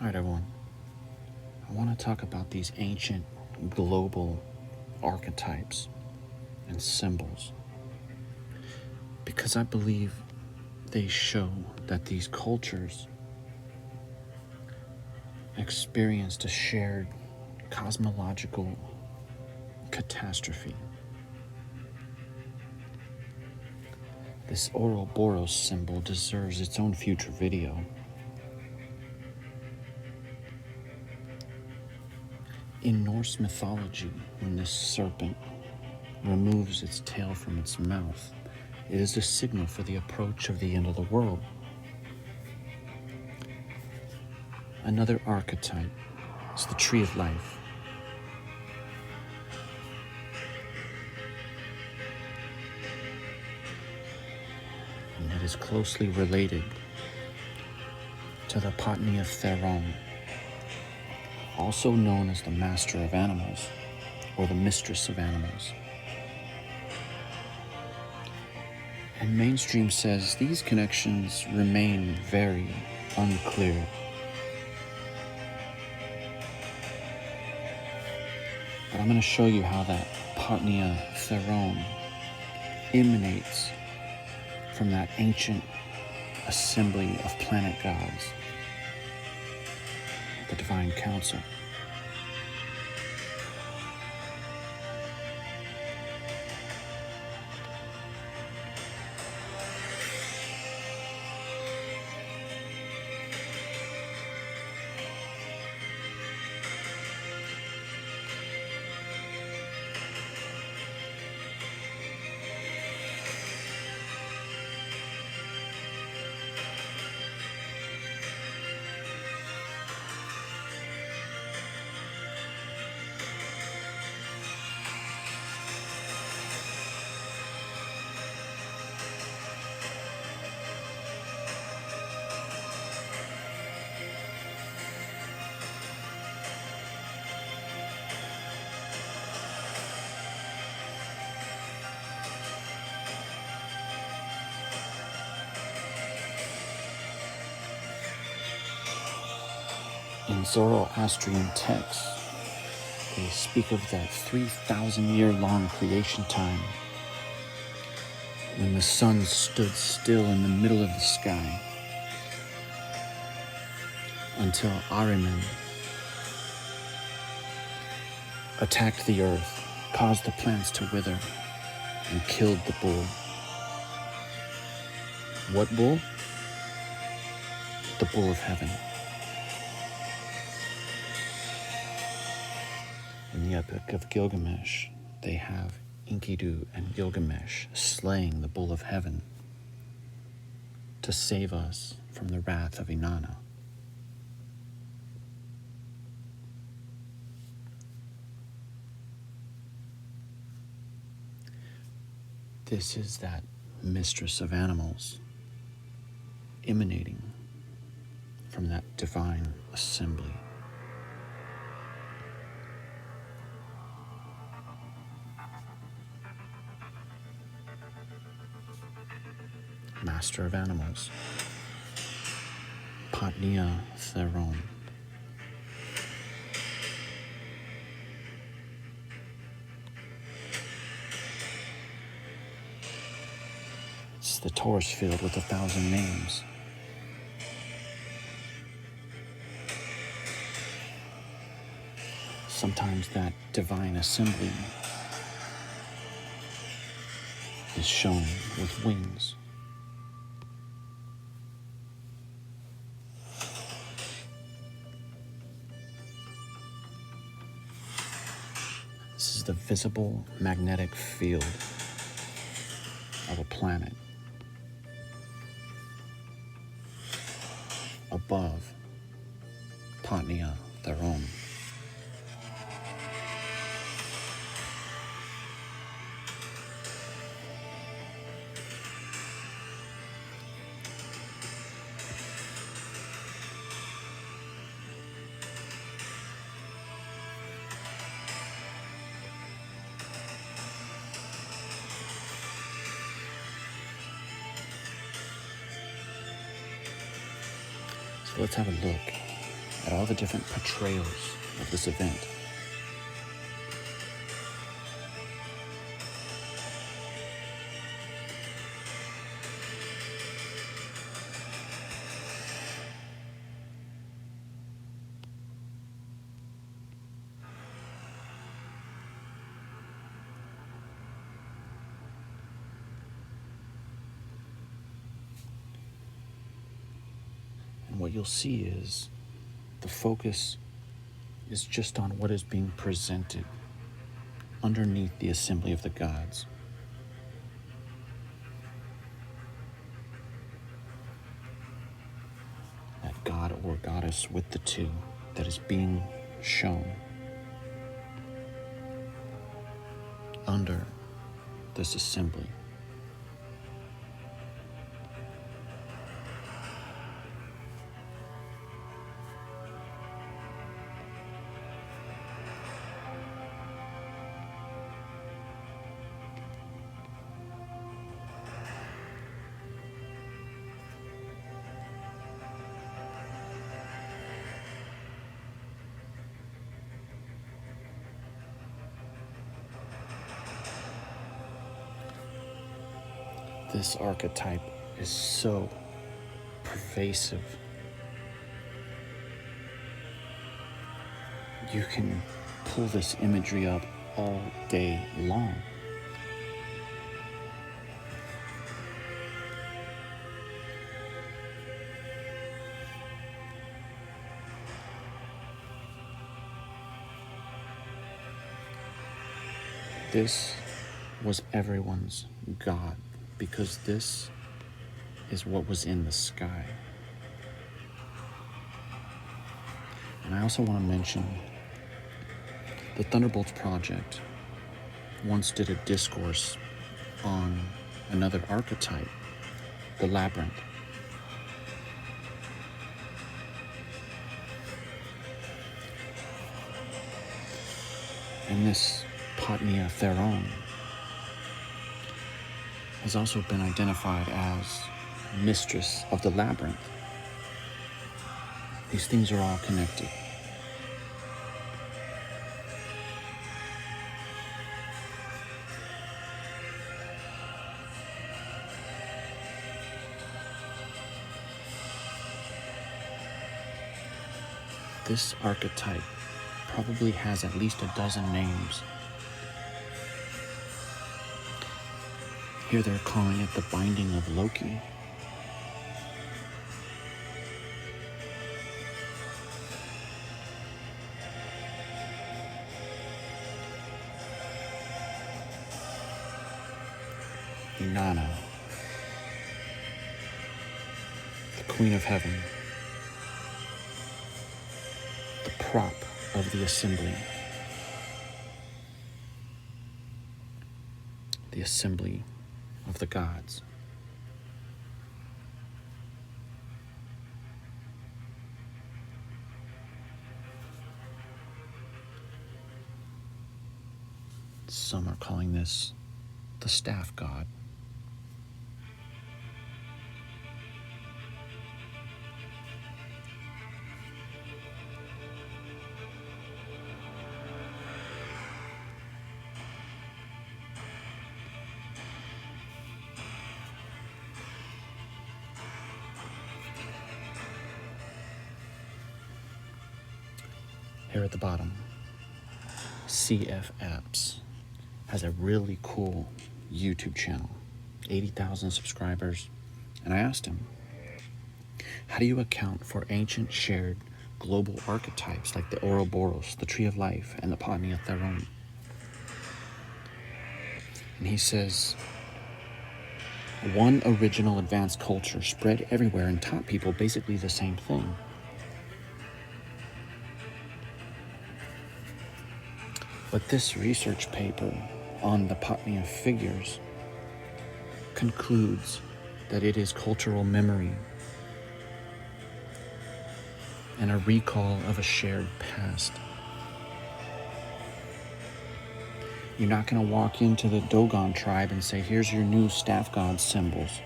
All right, everyone. I want to talk about these ancient global archetypes and symbols because I believe they show that these cultures experienced a shared cosmological catastrophe. This Ouroboros symbol deserves its own future video. In Norse mythology, when this serpent removes its tail from its mouth, it is a signal for the approach of the end of the world. Another archetype is the Tree of Life. And it is closely related to the Patni of Theron, also known as the Master of Animals or the Mistress of Animals. And mainstream says these connections remain very unclear. But I'm going to show you how that Patnia Theron emanates from that ancient assembly of planet gods, the Divine Council. In Zoroastrian texts, they speak of that 3,000-year-long creation time when the sun stood still in the middle of the sky until Ahriman attacked the earth, caused the plants to wither, and killed the bull. What bull? The bull of heaven. In the Epic of Gilgamesh, they have Enkidu and Gilgamesh slaying the bull of heaven to save us from the wrath of Inanna. This is that mistress of animals emanating from that divine assembly. Master of Animals, Patnia Theron. It's the Taurus field with 1,000 names. Sometimes that divine assembly is shown with wings. This is the visible magnetic field of a planet above Patnia Theron. So let's have a look at all the different portrayals of this event. And what you'll see is the focus is just on what is being presented underneath the assembly of the gods. That god or goddess with the two that is being shown under this assembly. This archetype is so pervasive. You can pull this imagery up all day long. This was everyone's god, because this is what was in the sky. And I also want to mention the Thunderbolts Project once did a discourse on another archetype, the Labyrinth. And this Patnia Theron has also been identified as Mistress of the Labyrinth. These things are all connected. This archetype probably has at least a dozen names. Here they're calling it the binding of Loki. Inanna, the Queen of Heaven, the prop of the assembly, the assembly of the gods. Some are calling this the staff god. Here at the bottom, CF Apps has a really cool YouTube channel, 80,000 subscribers. And I asked him, how do you account for ancient shared global archetypes like the Ouroboros, the Tree of Life, and the Patnia Theron? And he says, one original advanced culture spread everywhere and taught people basically the same thing. But this research paper on the Patnia figures concludes that it is cultural memory and a recall of a shared past. You're not going to walk into the Dogon tribe and say, here's your new staff god symbols.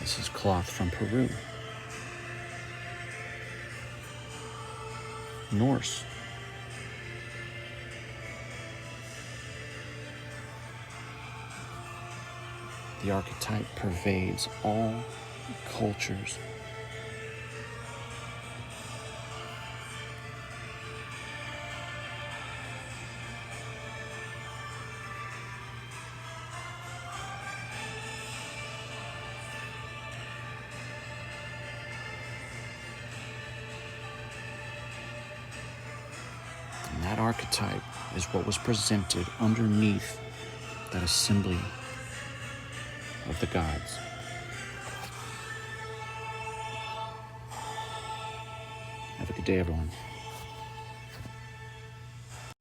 This is cloth from Peru. Norse. The archetype pervades all cultures. And that archetype is what was presented underneath that assembly of the gods. Have a good day, everyone.